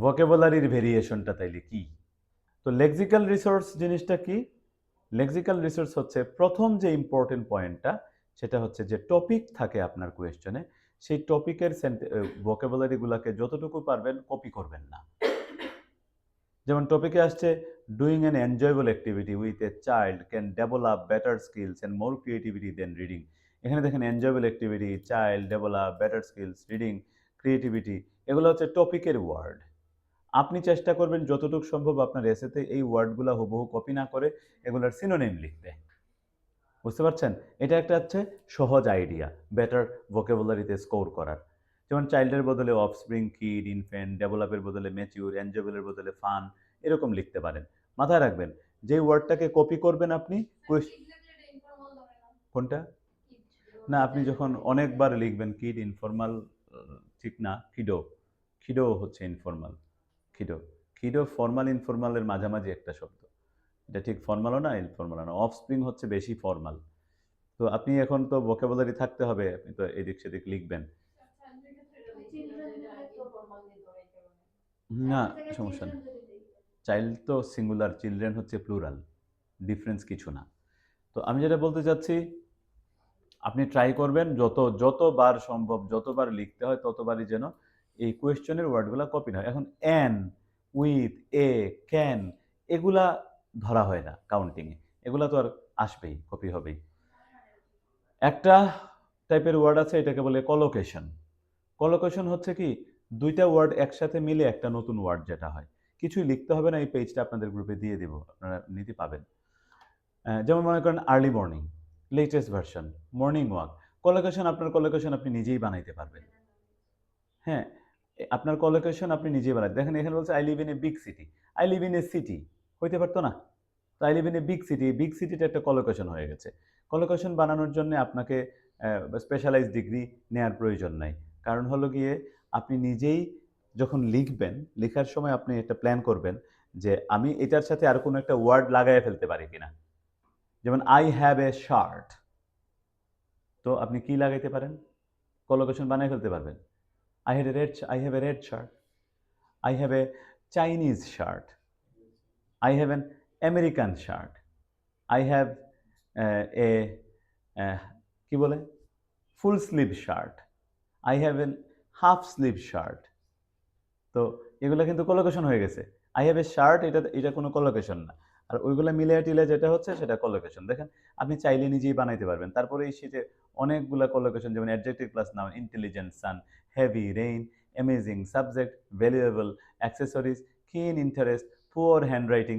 ভোকাবুলারির ভেরিয়েশনটা তাইলে কি? তো লেক্সিক্যাল রিসোর্স জিনিসটা কি? লেক্সিক্যাল রিসোর্স হচ্ছে প্রথম যে ইম্পর্টেন্ট পয়েন্টটা, সেটা হচ্ছে যে টপিক থাকে আপনার কোয়েশ্চনে, সেই টপিকের ভোকাবুলারিগুলোকে যতটুকু পারবেন কপি করবেন না। যেমন টপিকে আসছে doing an enjoyable activity with a child can develop better skills and more creativity than reading. এখানে দেখেন enjoyable activity, child, develop, better skills, reading, creativity, এগুলো হচ্ছে টপিকের ওয়ার্ড। আপনি চেষ্টা করবেন যতটুকু সম্ভব আপনার এসেতে এই ওয়ার্ডগুলো হুবহু কপি না করে এগুলোর সিনোনিম লিখতে। বুঝতে পারছেন? এটা একটা হচ্ছে সহজ আইডিয়া বেটার ভোকাবুলারিতে স্কোর করার। যেমন চাইল্ডের বদলে অফস্প্রিং, কিড, ইনফ্যান্ট, ডেভেলপের বদলে ম্যাচিউর, এনজয়েবলের বদলে ফান, এরকম লিখতে পারেন। মাথায় রাখবেন যে ওয়ার্ডটাকে কপি করবেন আপনি কোনটা? না, আপনি যখন অনেকবার লিখবেন কিড ইনফর্মাল, ঠিক না, খিডো, খিডো হচ্ছে ইনফর্মাল, খিডো, খিডো ফর্মাল ইনফর্মালের মাঝামাঝি একটা শব্দ। এটা ঠিক ফর্মালও না ইনফর্মালও না, অফস্প্রিং হচ্ছে বেশি ফর্মাল। তো আপনি এখন তো ভোকাবুলারি থাকতে হবে, আপনি তো এদিক সেদিক লিখবেন। না, সমস্যা নেই। চাইল্ড তো সিঙ্গুলার, চিলড্রেন হচ্ছে প্লুরাল, ডিফারেন্স কিছু না। তো আমি যেটা বলতে চাচ্ছি, আপনি ট্রাই করবেন যতবার সম্ভব, যতবার লিখতে হয় ততবারই যেন এই কোয়েশ্চনের ওয়ার্ডগুলো কপি না হয়। এখন অ্যান, উইথ, এ, ক্যান, এগুলা ধরা হয় না কাউন্টিংয়ে, এগুলা তো আর আসবেই, কপি হবেই। একটা টাইপের ওয়ার্ড আছে, এটাকে বলে কলোকেশন। কলোকেশন হচ্ছে কি, দুইটা ওয়ার্ড একসাথে মিলে একটা নতুন ওয়ার্ড যেটা হয়। কিছুই লিখতে হবে না, এই পেজটা আপনাদের গ্রুপে দিয়ে দেব, আপনারা নিতে পাবেন। যেমন মনে করেন early morning, latest version, morning walk. Collocation, আপনার কলোকেশন আপনি নিজেই বানাইতে পারবেন। হ্যাঁ, আপনার কলোকেশন আপনি নিজেই বানাই। দেখেন এখানে বলছে I live in a big city, I live in a city, হইতে পারতো না? তো I live in a big city, big সিটিটা একটা কলোকেশন হয়ে গেছে। কলোকেশন বানানোর জন্য আপনাকে স্পেশালাইজ ডিগ্রি নেয়ার প্রয়োজন নাই। কারণ হলো গিয়ে আপনি নিজেই যখন লিখবেন, লেখার সময় আপনি একটা প্ল্যান করবেন যে আমি এটার সাথে আর কোনো একটা ওয়ার্ড লাগায়ে ফেলতে পারি কিনা। যেমন আই হ্যাভ এ শার্ট, তো আপনি কি লাগাইতে পারেন? কলোকেশন বানায় ফেলতে পারবেন। I have a red shirt. I have a Chinese shirt. I have an American shirt. I have a কি বলে, full sleeve shirt. I have a half sleeve shirt. তো এগুলা কিন্তু কলোকেশন হয়ে গেছে। I have a shirt, এটা কোনো collocation না। আর ওইগুলা মিলায়া টিলায়া যেটা হচ্ছে সেটা কলোকেশন। দেখেন আপনি চাইলে নিজেই বানাইতে পারবেন। তারপরে এই শীটে অনেকগুলা কলোকেশন, যেমন adjective plus noun, intelligent, son, heavy, rain, amazing, subject, valuable, accessories, keen interest, poor handwriting.